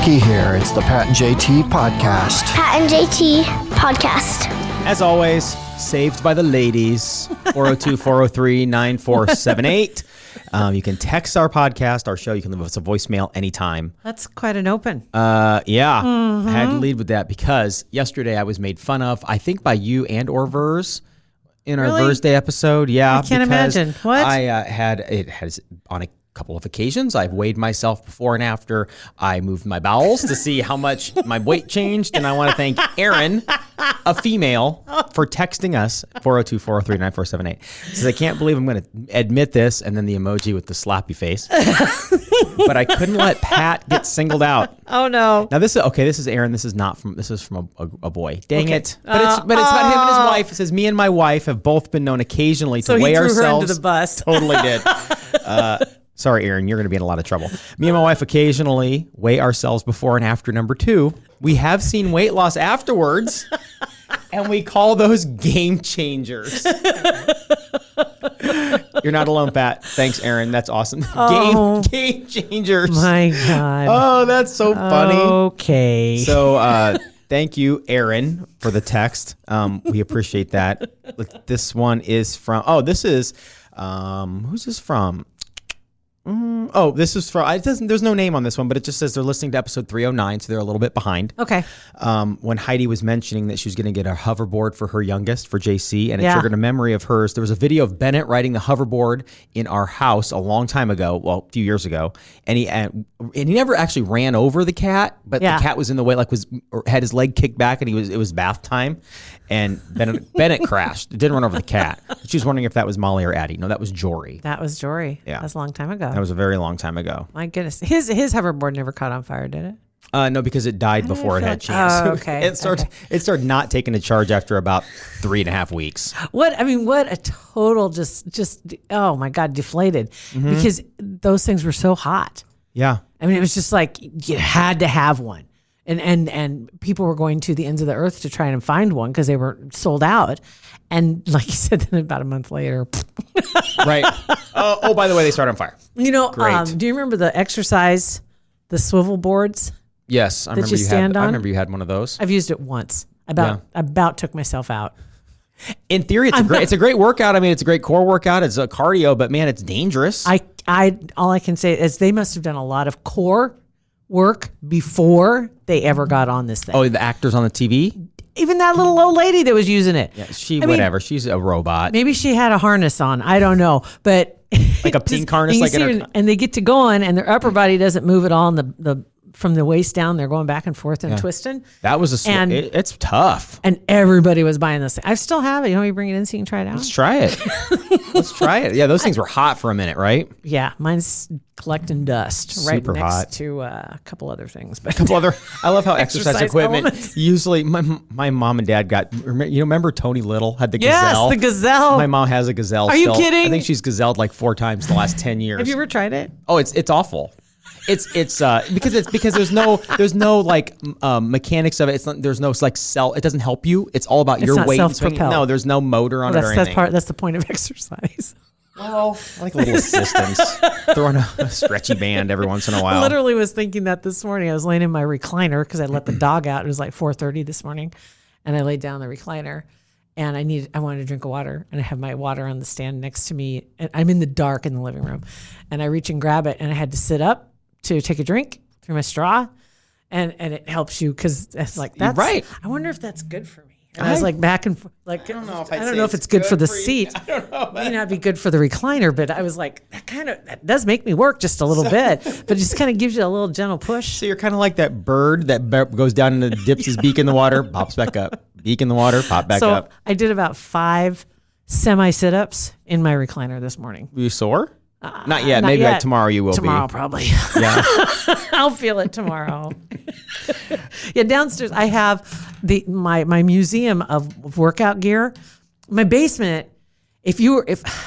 Rookie here. It's the Pat and JT podcast. Pat and JT podcast. As always, saved by the ladies. 402-403-9478. You can text our podcast, our show. You can leave us a voicemail anytime. That's quite an open. I had to lead with that because yesterday I was made fun of, I think by you and or Vers in our Vers Day episode. Yeah. I can't imagine. What? I has on a couple of occasions. I've weighed myself before and after I moved my bowels to see how much my weight changed. And I want to thank Erin, a female, for texting us 402-403-9478. Says, I can't believe I'm going to admit this. And then the emoji with the slappy face. But I couldn't let Pat get singled out. Oh no. Now this is Erin. This is from a boy. Dang it. But it's about him and his wife. It says me and my wife have both been known occasionally to weigh ourselves. So he threw her under the bus. Totally did. Sorry, Erin, you're going to be in a lot of trouble. Me and my wife occasionally weigh ourselves before and after number 2. We have seen weight loss afterwards, and we call those game changers. You're not alone, Pat. Thanks, Erin. That's awesome. Game changers. My God. Oh, that's so funny. Okay. So thank you, Erin, for the text. We appreciate that. This one is from, who's this from? This is from, there's no name on this one, but it just says they're listening to episode 309, so they're a little bit behind. Okay. When Heidi was mentioning that she was going to get a hoverboard for her youngest, for JC, and it triggered a memory of hers. There was a video of Bennett riding the hoverboard in our house a long time ago, well, a few years ago, and he never actually ran over the cat, but the cat was in the way, had his leg kicked back, and it was bath time, and Bennett crashed. It didn't run over the cat. She was wondering if that was Molly or Addie. No, that was Jory. That was Jory. Yeah. That was a long time ago. That was a very long time ago. My goodness. His hoverboard never caught on fire, did it? No, because it died before it had a chance. Oh, okay. It started not taking a charge after about 3.5 weeks. What a total just oh my God, deflated. Mm-hmm. Because those things were so hot. Yeah. I mean, it was just like you had to have one. And people were going to the ends of the earth to try and find one because they were sold out. And like you said, then about a month later. Right. Oh, by the way, they start on fire. Do you remember the exercise, the swivel boards? Yes. I remember you had one of those. I've used it once. About took myself out. In theory, it's a great workout. I mean, it's a great core workout. It's a cardio, but man, it's dangerous. All I can say is they must have done a lot of core work before they ever got on this thing. Oh, the actors on the TV? Even that little old lady that was using it. Yeah, she's a robot. Maybe she had a harness on. I don't know. But like a pink harness. And they get to going and their upper body doesn't move at all. And from the waist down, they're going back and forth and twisting. That was it's tough. And everybody was buying this thing. I still have it. You want me to bring it in so you can try it out? Let's try it. Yeah, those things were hot for a minute, right? Yeah, mine's collecting dust Super next hot. to a couple other things. But I love how exercise equipment elements. Usually my mom and dad got, remember Tony Little had the Gazelle? Yes, the Gazelle. My mom has a Gazelle. Are you kidding? I think she's gazelled like 4 times in the last 10 years. Have you ever tried it? Oh, it's awful. It's because there's no like mechanics of it. There's no like cell. It doesn't help you. It's all about your weight and swinging. No, there's no motor on it or anything. That's the point of exercise. Well, I like a little assistance. Throwing a stretchy band every once in a while. I literally was thinking that this morning. I was laying in my recliner because I let the dog out. It was like 4:30 this morning, and I laid down in the recliner. And I wanted to drink water, and I have my water on the stand next to me. And I'm in the dark in the living room, and I reach and grab it, and I had to sit up to take a drink through my straw, and it helps you because it's like that's right. I wonder if that's good for me. And I was like back and forth, like I don't know if it's good for the seat. I don't know. It may not be good for the recliner, but I was like that does make me work just a little bit, but it just kind of gives you a little gentle push. So you're kind of like that bird that goes down and dips his beak in the water, pops back up, beak in the water, pop back up. So I did about 5 semi sit-ups in my recliner this morning. Were you sore? Not yet. Maybe yet. Tomorrow you will tomorrow, be. Probably. Yeah. I'll feel it tomorrow. Yeah, downstairs I have my museum of workout gear. My basement. If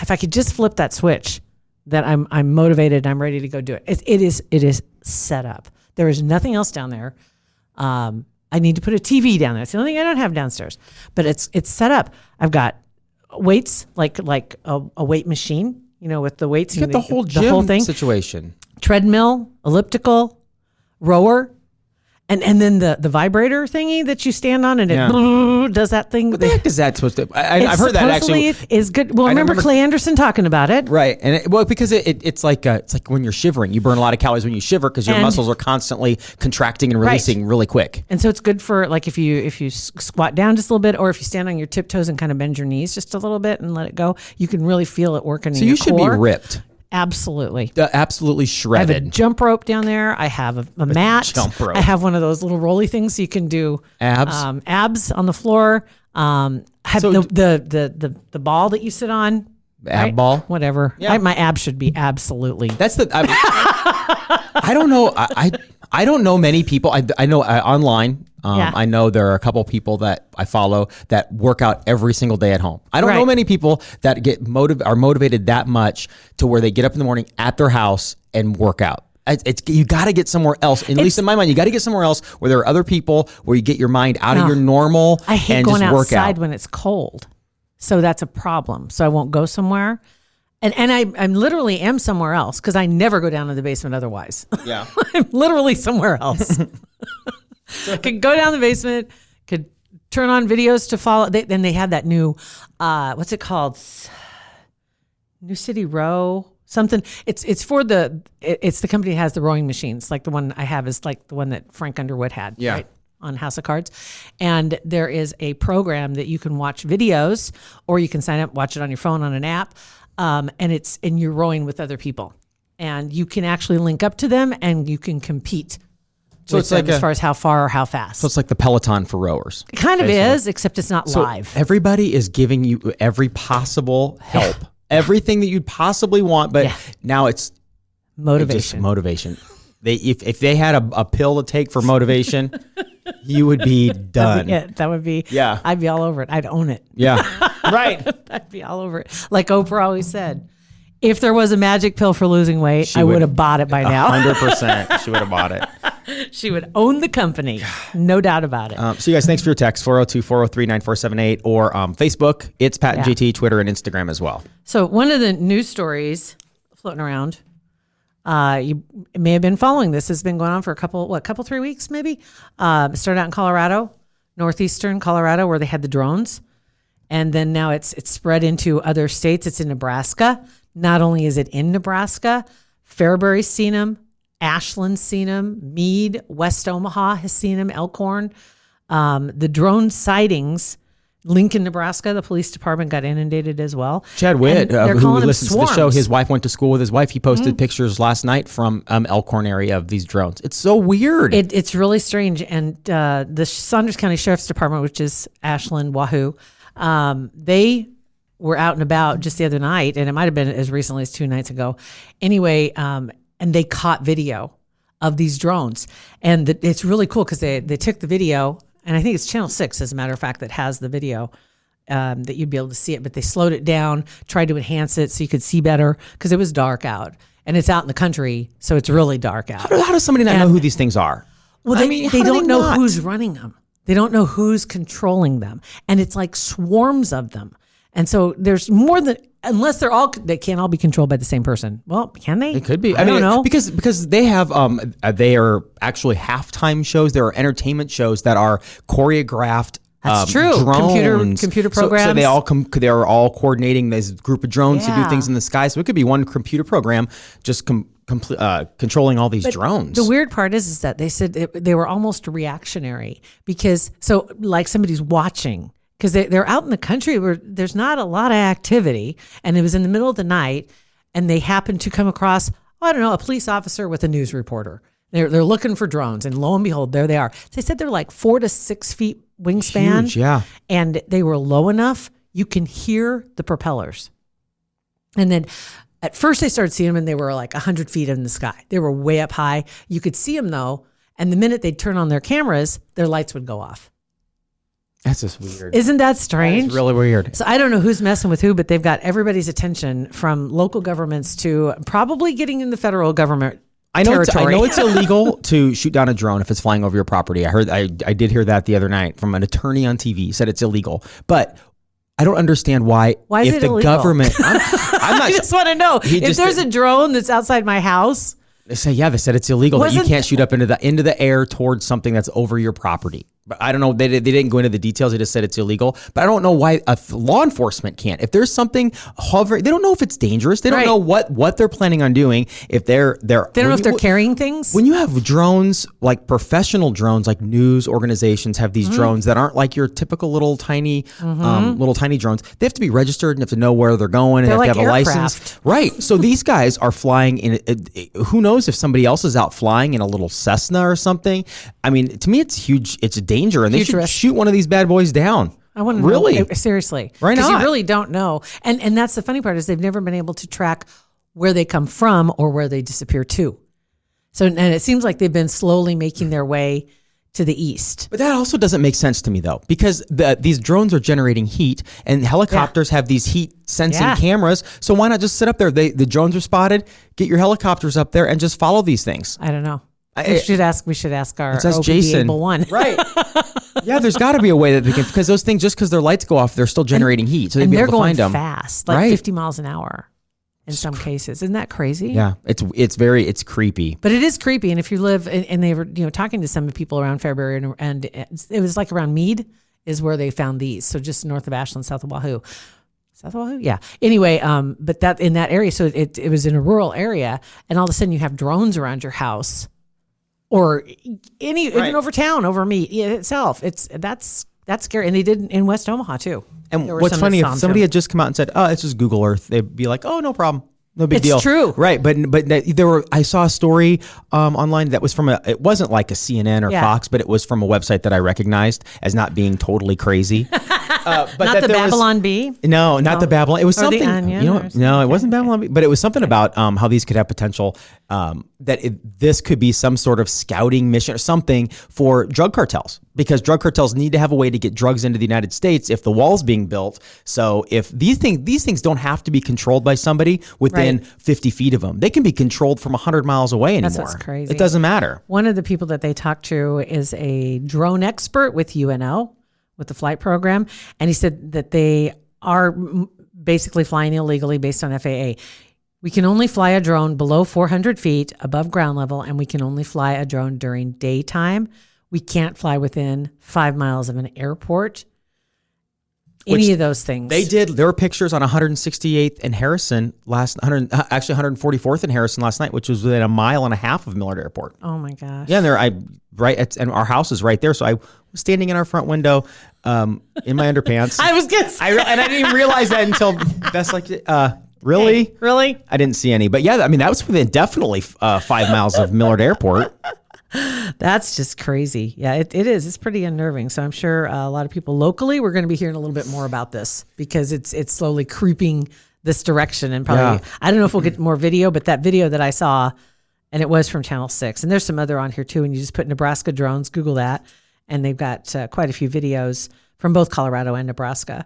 I could just flip that switch, that I'm motivated and I'm ready to go do it. It is set up. There is nothing else down there. I need to put a TV down there. It's the only thing I don't have downstairs. But it's set up. I've got weights like a weight machine. With the weights. You get the whole gym the whole thing. situation. Treadmill, elliptical, rower, And then the vibrator thingy that you stand on and it does that thing. What the heck is that supposed to? I've heard that actually. It is good. Well, remember Clay Anderson talking about it, right? And because it's like when you're shivering, you burn a lot of calories when you shiver because your muscles are constantly contracting and releasing really quick. And so it's good for like if you squat down just a little bit, or if you stand on your tiptoes and kind of bend your knees just a little bit and let it go, you can really feel it working. So in your core. You should be ripped. Absolutely. Absolutely shredded. I have a jump rope down there. I have a mat. Jump rope. I have one of those little rolly things so you can do abs on the floor. I have the ball that you sit on. Ab ball? Whatever. Yeah. My abs should be absolutely. That's I don't know. I don't know many people. I know online. I know there are a couple people that I follow that work out every single day at home. I don't know many people that are motivated that much to where they get up in the morning at their house and work out. You got to get somewhere else. At least in my mind, you got to get somewhere else where there are other people where you get your mind out of your normal. I hate and going just work outside out. when it's cold, so that's a problem. So I won't go somewhere. And I'm literally am somewhere else because I never go down to the basement otherwise. Yeah, I'm literally somewhere else. Could go down the basement, could turn on videos to follow. Then they had that new, what's it called? New City Row, something. It's the company that has the rowing machines. Like the one I have is like the one that Frank Underwood had. Yeah. Right? On House of Cards. And there is a program that you can watch videos, or you can sign up, watch it on your phone on an app. And you're rowing with other people, and you can actually link up to them and you can compete. So it's like as far as how far or how fast. So it's like the Peloton for rowers. It kind of is, except it's not live. Everybody is giving you every possible help, everything that you'd possibly want, but now it's motivation. Motivation. If they had a pill to take for motivation, you would be done. That would be. Yeah. I'd be all over it. I'd own it. Yeah. Right. I'd be all over it. Like Oprah always said, if there was a magic pill for losing weight, I would have bought it by now. 100%. She would have bought it. She would own the company. No doubt about it. So you guys, thanks for your text, 402-403-9478, or Facebook. It's Pat and JT, Twitter and Instagram as well. So one of the news stories floating around, you may have been following this. It's been going on for a couple, 3 weeks maybe. It started out in Colorado, northeastern Colorado, where they had the drones. And then now it's spread into other states. It's in Nebraska. Not only is it in Nebraska, Fairbury's seen them, Ashland's seen them, Meade, West Omaha has seen them, Elkhorn. The drone sightings, Lincoln, Nebraska, the police department got inundated as well. Chad Witt, who listens to the show, his wife went to school with his wife. He posted pictures last night from Elkhorn area of these drones. It's so weird. It's really strange. And the Saunders County Sheriff's Department, which is Ashland, Wahoo, they were out and about just the other night, and it might have been as recently as 2 nights ago. Anyway, and they caught video of these drones. And it's really cool because they took the video, and I think it's Channel 6, as a matter of fact, that has the video that you'd be able to see it. But they slowed it down, tried to enhance it so you could see better because it was dark out. And it's out in the country, so it's really dark out. How does somebody not know who these things are? Well, they don't know who's running them. They don't know who's controlling them. And it's like swarms of them. And so there's more than, unless they can't all be controlled by the same person. Well, can they? It could be. I don't know. Because they have, they are actually halftime shows. There are entertainment shows that are choreographed. That's true. Drones. Computer programs. So they're all coordinating this group of drones to do things in the sky. So it could be one computer program just controlling all these drones. The weird part is that they said they were almost reactionary because like somebody's watching. Because they're out in the country where there's not a lot of activity, and it was in the middle of the night, and they happened to come across, a police officer with a news reporter. They're looking for drones, and lo and behold, there they are. They said they're like 4 to 6 feet wingspan. Huge, yeah. And they were low enough you can hear the propellers. And then at first they started seeing them, and they were like 100 feet in the sky. They were way up high. You could see them though, and the minute they'd turn on their cameras, their lights would go off. That's just weird. Isn't that strange? It's really weird. So I don't know who's messing with who, but they've got everybody's attention from local governments to probably getting in the federal government territory. I know it's illegal to shoot down a drone if it's flying over your property. I did hear that the other night from an attorney on TV. He said it's illegal. But I don't understand why is if it the illegal? Government I'm not I just want to know if there's a drone that's outside my house They said it's illegal that you Wasn't- can't shoot up into the air towards something that's over your property. But I don't know. They didn't go into the details. They just said it's illegal. But I don't know why law enforcement can't. If there's something hovering, they don't know if it's dangerous. They don't Right. know what they're planning on doing. If they don't know if they're carrying things. When you have drones, like professional drones, like news organizations have these drones that aren't like your typical little tiny drones. They have to be registered and have to know where they're going and They're they have to like have a license. aircraft. Right. So these guys are flying in. Who knows if somebody else is out flying in a little Cessna or something? I mean, to me, it's huge. It's a danger, and they Huge should risk. shoot one of these bad boys down. I want to really know, seriously. Why Because you not? really don't know. And that's the funny part is they've never been able to track where they come from or where they disappear to. So, and it seems like they've been slowly making their way to the east. But that also doesn't make sense to me, though, because these drones are generating heat, and helicopters have these heat sensing cameras. So why not just sit up there? The drones are spotted. Get your helicopters up there and just follow these things. I don't know. We should ask our That's OBD Jason. able one. Right. Yeah, there's got to be a way that they can, because those things, just because their lights go off, they're still generating heat. So they'd And be they're able to going find them. fast, like 50 miles an hour in some cases. Isn't that crazy? Yeah, it's creepy. But it is creepy. And if you live, and they were, talking to some people around Fairbury, and it was like around Meade is where they found these. So just north of Ashland, south of Wahoo. South of Wahoo? Yeah. Anyway, but that in that area, so it was in a rural area, and all of a sudden you have drones around your house or even over town, over Meade itself. That's scary. And they did in West Omaha too. And what's funny, if somebody had just come out and said, "Oh, it's just Google Earth," they'd be like, "Oh, no problem, no big deal." It's true, right? But I saw a story online that was from it wasn't like a CNN or Fox, but it was from a website that I recognized as not being totally crazy. But not the Babylon Bee. No, not the Babylon. It was Or something. the Onion No, it wasn't Babylon Bee, but it was something about how these could have potential. This could be some sort of scouting mission or something for drug cartels, because drug cartels need to have a way to get drugs into the United States if the wall's being built. So if these things don't have to be controlled by somebody within 50 feet of them, they can be controlled from 100 miles away anymore. That's what's crazy. It doesn't matter. One of the people that they talked to is a drone expert with UNO, with the flight program. And he said that they are basically flying illegally based on FAA. We can only fly a drone below 400 feet above ground level, and we can only fly a drone during daytime. We can't fly within 5 miles of an airport. Any of those things. They did. There were pictures on 168th and Harrison actually 144th and Harrison last night, which was within a mile and a half of Millard Airport. Oh my gosh. Yeah, and our house is right there. So I was standing in our front window in my underpants. I was gonna say. And I didn't even realize that until that's like, really? Hey, really? I didn't see any. But yeah, I mean, that was within definitely 5 miles of Millard Airport. That's just crazy. Yeah, it is. It's pretty unnerving. So I'm sure a lot of people locally, we're going to be hearing a little bit more about this because it's slowly creeping this direction. And probably, I don't know if we'll get more video, but that video that I saw, and it was from Channel 6, and there's some other on here too, and you just put Nebraska drones, Google that, and they've got quite a few videos from both Colorado and Nebraska.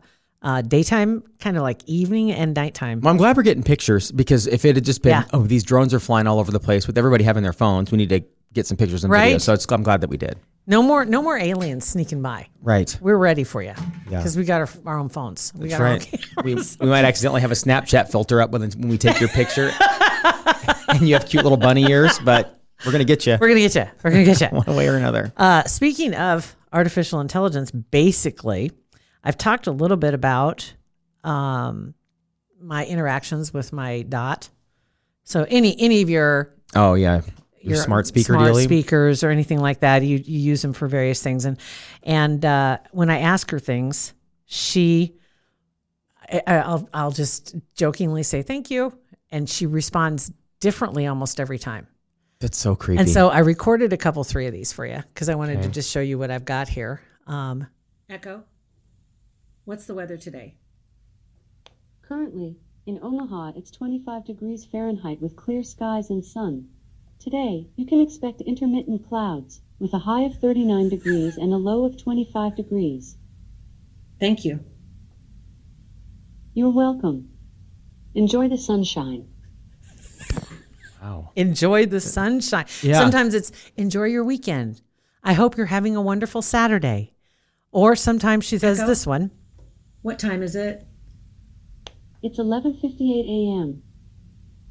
Daytime, kind of like evening and nighttime. Well, I'm glad we're getting pictures, because if it had just been, these drones are flying all over the place with everybody having their phones, we need to get some pictures and videos. So I'm glad that we did. No more aliens sneaking by. Right. We're ready for you because we got our own phones. We got our own cameras. We might accidentally have a Snapchat filter up when we take your picture and you have cute little bunny ears, but we're going to get you. We're going to get you. We're going to get you. One way or another. Speaking of artificial intelligence, basically, I've talked a little bit about my interactions with my Dot. So any of your your smart speaker smart dealie? speakers or anything like that, you use them for various things. And when I ask her things, I'll just jokingly say thank you, and she responds differently almost every time. That's so creepy. And so I recorded three of these for you because I wanted to just show you what I've got here. Echo, what's the weather today? Currently, in Omaha, it's 25 degrees Fahrenheit with clear skies and sun. Today, you can expect intermittent clouds, with a high of 39 degrees and a low of 25 degrees. Thank you. You're welcome. Enjoy the sunshine. Wow. Enjoy the sunshine. Yeah. Sometimes it's enjoy your weekend. I hope you're having a wonderful Saturday. Or sometimes she says this one. What time is it? It's 11:58 a.m.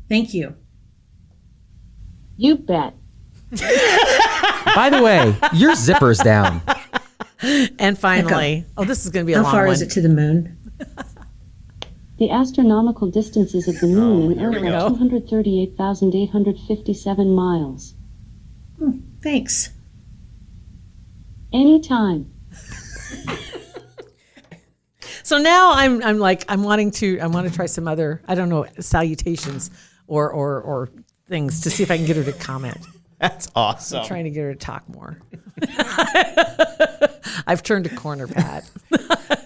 Thank you. You bet. By the way, your zipper's down. And finally, this is going to be a How long far one. is it to the moon? The astronomical distances of the moon in here we Earth go. are 238,857 miles. Thanks. Anytime. So now I'm wanting to try some other, I don't know, salutations or things to see if I can get her to comment. That's awesome. I'm trying to get her to talk more. I've turned a corner, Pat.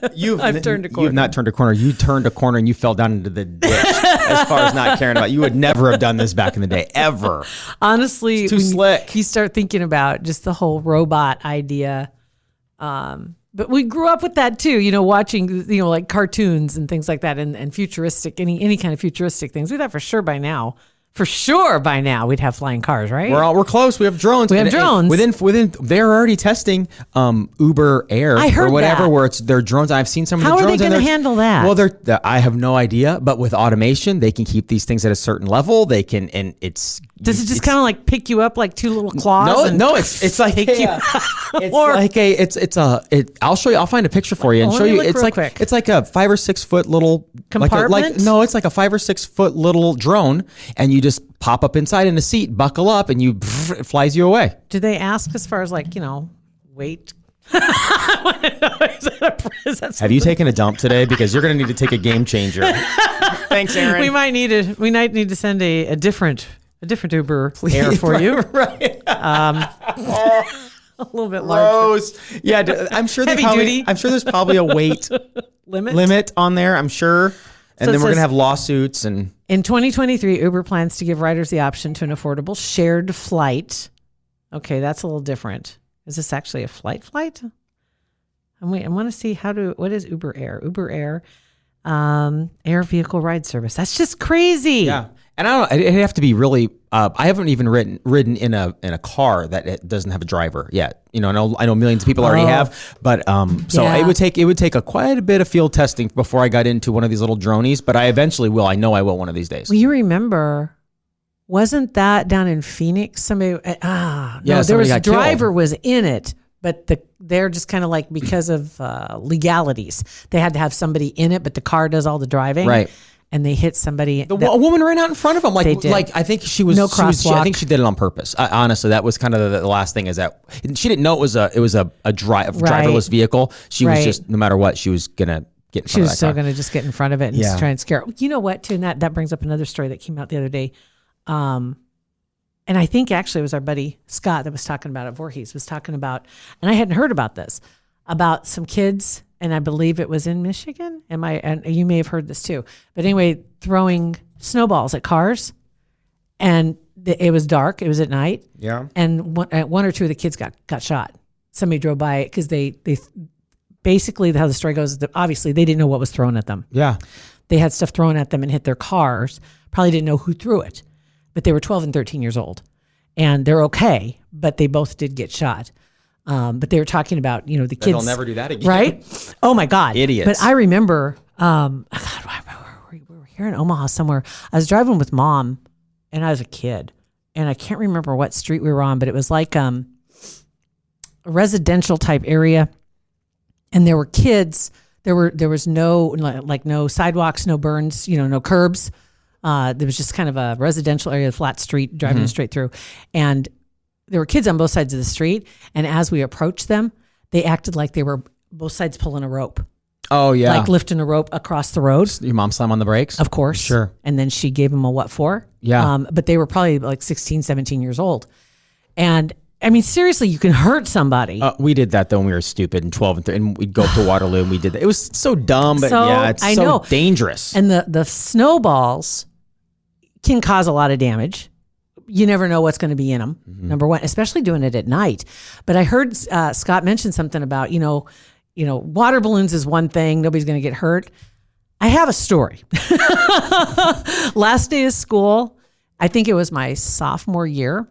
I've turned a corner. You've not turned a corner. You turned a corner and you fell down into the ditch. As far as not caring about, you would never have done this back in the day, ever. Honestly, It's too slick. You start thinking about just the whole robot idea. But we grew up with that too, watching, like cartoons and things like that, and futuristic, any kind of futuristic things. We thought for sure by now we'd have flying cars, right? We're close. We have drones. We have drones. Within they're already testing Uber Air I heard or whatever, that. where it's their drones. I've seen some of How the are drones. they and gonna they're- handle that? Well, I have no idea, but with automation, they can keep these things at a certain level. They can, and it's. Does it just kind of like pick you up like two little claws? No, it's like take you I'll show you. I'll find a picture for you and Let show me you. look It's real like quick. it's like a 5 or 6 foot little Compartment? it's like a 5 or 6 foot little drone, and you just pop up inside in a seat, buckle up, and it flies you away. Do they ask as far as like, weight? Have you taken a dump today? Because you're going to need to take a game changer. Thanks, Aaron. We might need to send a different Uber Air for you. Right. A little bit larger. Gross. Yeah, I'm sure Heavy duty. I'm sure there's probably a weight Limit on there. I'm sure. And So it then we're says- gonna have lawsuits and. In 2023, Uber plans to give riders the option to an affordable shared flight. Okay, that's a little different. Is this actually a flight? I want to see what is Uber Air? Uber Air, air vehicle ride service. That's just crazy. Yeah, and I don't. It'd have to be really. I haven't even ridden in a car that it doesn't have a driver yet. I know millions of people already have, but so Yeah. it would take quite a bit of field testing before I got into one of these little dronies. But I eventually will. I know I will one of these days. Well, you remember, wasn't that down in Phoenix? Somebody, there somebody was a got killed. driver was in it, but they're just kind of like because of legalities, they had to have somebody in it, but the car does all the driving, Right. And they hit somebody. A woman ran out in front of him. They did. I think she was No she was- crosswalk. I think she did it on purpose. Honestly, that was kind of the last thing. Is that she didn't know it was a driverless vehicle. She was Right. just, no matter what, she was gonna get in She front of was that still car. going to just get in front of it and Yeah. try and scare. You know what? Too, and that brings up another story that came out the other day. And I think actually it was our buddy Scott that was talking about it. Voorhees was talking about, and I hadn't heard about this, about some kids, and I believe it was in Michigan. And you may have heard this too. But anyway, throwing snowballs at cars, and it was dark. It was at night. Yeah. And one or two of the kids got shot. Somebody drove by it because they basically how the story goes is that obviously they didn't know what was thrown at them. Yeah. They had stuff thrown at them and hit their cars. Probably didn't know who threw it, but they were 12 and 13 years old, and they're okay. But they both did get shot. But they were talking about the kids. They'll never do that again. Right? Oh my God, Idiots. But I remember, we were here in Omaha somewhere. I was driving with Mom, and I was a kid, and I can't remember what street we were on, but it was like a residential type area, and there were kids. There was no no sidewalks, no burns, no curbs. There was just kind of a residential area, flat street, driving straight through, and there were kids on both sides of the street. And as we approached them, they acted like they were both sides pulling a rope, Oh yeah. like lifting a rope across the road. Your mom slam on the brakes? Of course. Sure. And then she gave them a what for? Yeah. But they were probably like 16, 17 years old. And I mean, seriously, you can hurt somebody. We did that though when we were stupid and 12 and we'd go up to Waterloo and we did that. It was so dumb, but So, yeah, it's I so know. dangerous. And the snowballs can cause a lot of damage. You never know what's going to be in them, number one, especially doing it at night. But I heard Scott mention something about, water balloons is one thing. Nobody's going to get hurt. I have a story. Last day of school, I think it was my sophomore year.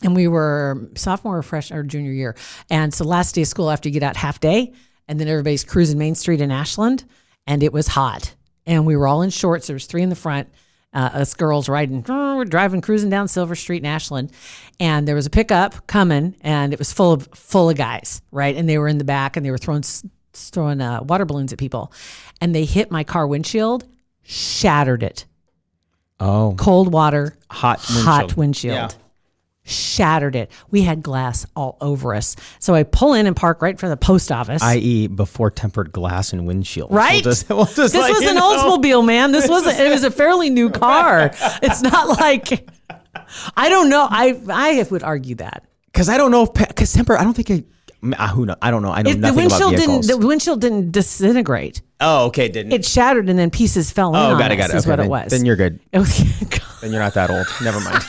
And we were sophomore or freshman or junior year. And so last day of school after you get out half day, and then everybody's cruising Main Street in Ashland, and it was hot. And we were all in shorts. There was 3 in the front. Us girls riding, we're cruising down Silver Street in Ashland, and there was a pickup coming, and it was full of guys, right? And they were in the back, and they were throwing water balloons at people, and they hit my car windshield, shattered it. Oh, Cold water, hot windshield. Yeah. Shattered it. We had glass all over us. So I pull in and park right in front of the post office. I.e. before tempered glass and windshield. Right? This was an Oldsmobile, man. It was a fairly new car. It's not like, I don't know. I would argue that. Because I don't know because tempered, I don't think who knows? I don't know. I know nothing about vehicles. The windshield didn't disintegrate. Oh, okay. Didn't it shattered and then pieces fell in got on it. us is what it was. Then you're good. It was, then you're not that old. Never mind.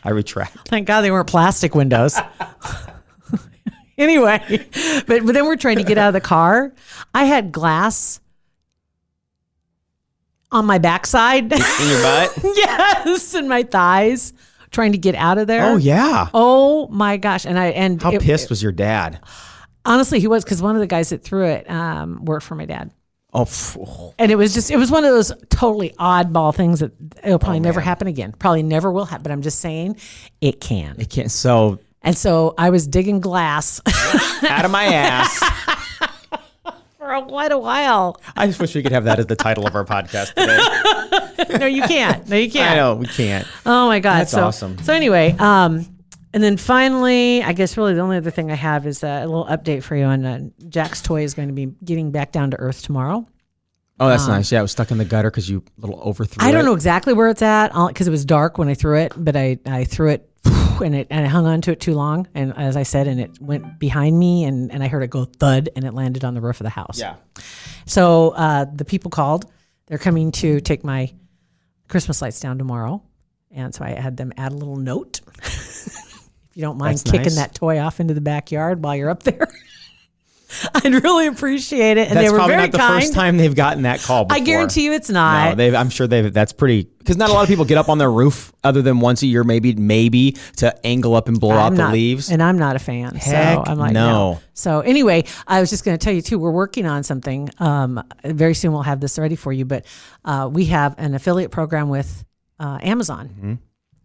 I retract. Thank God they weren't plastic windows. Anyway, but then we're trying to get out of the car. I had glass on my backside. In your butt? Yes, in my thighs, trying to get out of there. Oh, yeah. Oh, my gosh. And how pissed was your dad? Honestly, he was, because one of the guys that threw it worked for my dad. Oh, and it was one of those totally oddball things that it'll probably never happen again. Probably never will happen. But I'm just saying it can. It can. So I was digging glass out of my ass for quite a while. I just wish we could have that as the title of our podcast today. No, you can't. I know we can't. Oh my God. That's awesome. So anyway, and then finally, I guess really the only other thing I have is a little update for you on Jack's toy is going to be getting back down to earth tomorrow. Oh, that's nice. Yeah, it was stuck in the gutter because you a little overthrew it. I don't know exactly where it's at because it was dark when I threw it, but I threw it and I hung on to it too long. And as I said, and it went behind me and I heard it go thud and it landed on the roof of the house. Yeah. So the people called. They're coming to take my Christmas lights down tomorrow. And so I had them add a little note. You don't mind kicking that toy off into the backyard while you're up there. I'd really appreciate it. And they were very kind. That's probably not the first time they've gotten that call before. I guarantee you it's not. No, I'm sure that's pretty, because not a lot of people get up on their roof other than once a year, maybe to angle up and blow out the leaves. And I'm not a fan. Heck so I'm like, no. So anyway, I was just going to tell you too, we're working on something. Very soon we'll have this ready for you, but we have an affiliate program with Amazon. Mm-hmm.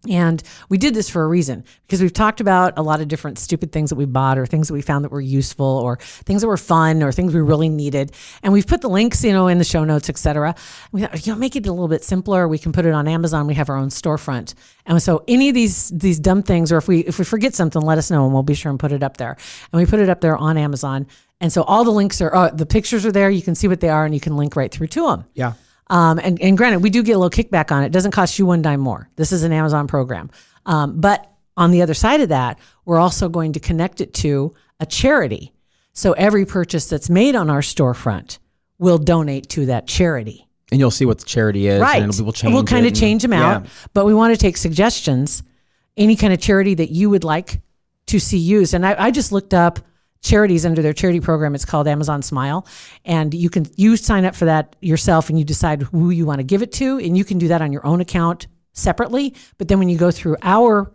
And we did this for a reason, because we've talked about a lot of different stupid things that we bought or things that we found that were useful or things that were fun or things we really needed. And we've put the links, in the show notes, et cetera. We thought, make it a little bit simpler. We can put it on Amazon. We have our own storefront. And so any of these dumb things, or if we forget something, let us know and we'll be sure and put it up there. And we put it up there on Amazon. And so all the links the pictures are there. You can see what they are and you can link right through to them. Yeah. And granted, we do get a little kickback on it. It doesn't cost you one dime more. This is an Amazon program. But on the other side of that, we're also going to connect it to a charity. So every purchase that's made on our storefront will donate to that charity. And you'll see what the charity is. Right. And we'll change We'll kind of change them out. Yeah. But we want to take suggestions, any kind of charity that you would like to see used. And I just looked up charities under their charity program. It's called Amazon Smile. And you sign up for that yourself and you decide who you want to give it to. And you can do that on your own account separately. But then when you go through our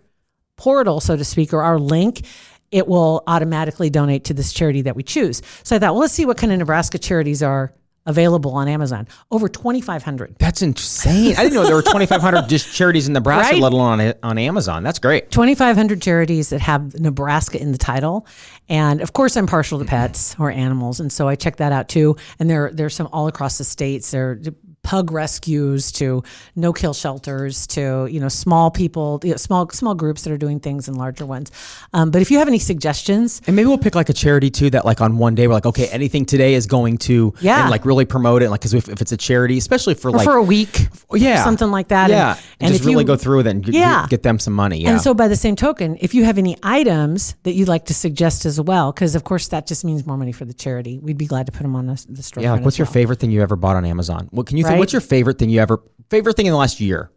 portal, so to speak, or our link, it will automatically donate to this charity that we choose. So I thought, well, let's see what kind of Nebraska charities are available on Amazon. Over 2,500. That's insane. I didn't know there were 2,500 just charities in Nebraska, right? Let alone on Amazon. That's great. 2,500 charities that have Nebraska in the title. And of course, I'm partial to pets or animals. And so I check that out too. And there's some all across the states. There are pug rescues to no-kill shelters to, small people, small groups that are doing things and larger ones. But if you have any suggestions. And maybe we'll pick like a charity too that like on one day we're like, okay, anything today is going to, and like really promote it. Like, cause if it's a charity, especially for a week, something like that. Yeah. And just really go through it and get them some money. Yeah. And so by the same token, if you have any items that you'd like to suggest as well, cause of course that just means more money for the charity. We'd be glad to put them on the store. Yeah. Like what's your favorite thing you ever bought on Amazon? What can you think? What's your favorite thing in the last year?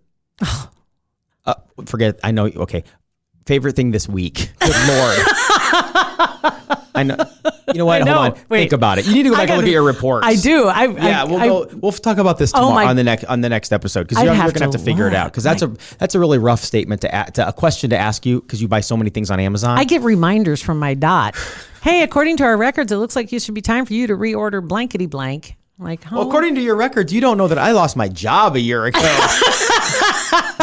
Forget it. I know. Okay. Favorite thing this week. Good Lord. I know. You know what? Hold on. Wait. Think about it. You need to go back and look at your reports. I do. We'll talk about this tomorrow on the next episode, because you're going to have to figure it out, because that's a really rough statement a question to ask you, because you buy so many things on Amazon. I get reminders from my dot. Hey, according to our records, it looks like it should be time for you to reorder blankety blank. Like, well, according to your records, you don't know that I lost my job a year ago.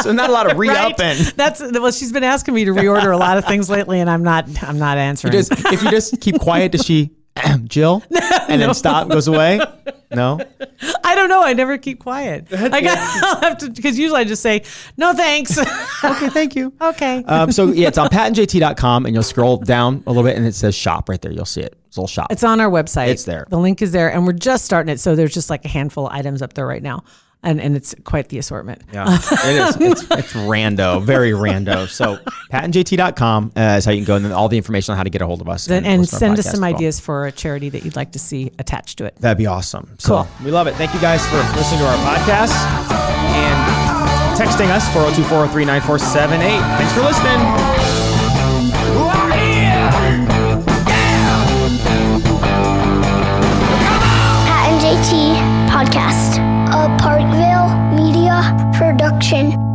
So not a lot of re-upping. Well, she's been asking me to reorder a lot of things lately, and I'm not answering. If you just keep quiet, does she, Jill, and then stop, goes away? No. I don't know. I never keep quiet. I'll have to, because usually I just say no thanks. Okay, thank you. Okay. So yeah, it's on patandjt.com, and you'll scroll down a little bit, and it says shop right there. You'll see it. It's a little shop. It's on our website. It's there. The link is there, and we're just starting it. So there's just like a handful of items up there right now. And it's quite the assortment. Yeah, it is. It's rando, very rando. So patandjt.com is how you can go, and then all the information on how to get a hold of us. And send us some ideas for a charity that you'd like to see attached to it. That'd be awesome. Cool. So we love it. Thank you guys for listening to our podcast and texting us 402-403-9478. Thanks for listening. Pat and JT Podcast, a Parkville Media Production.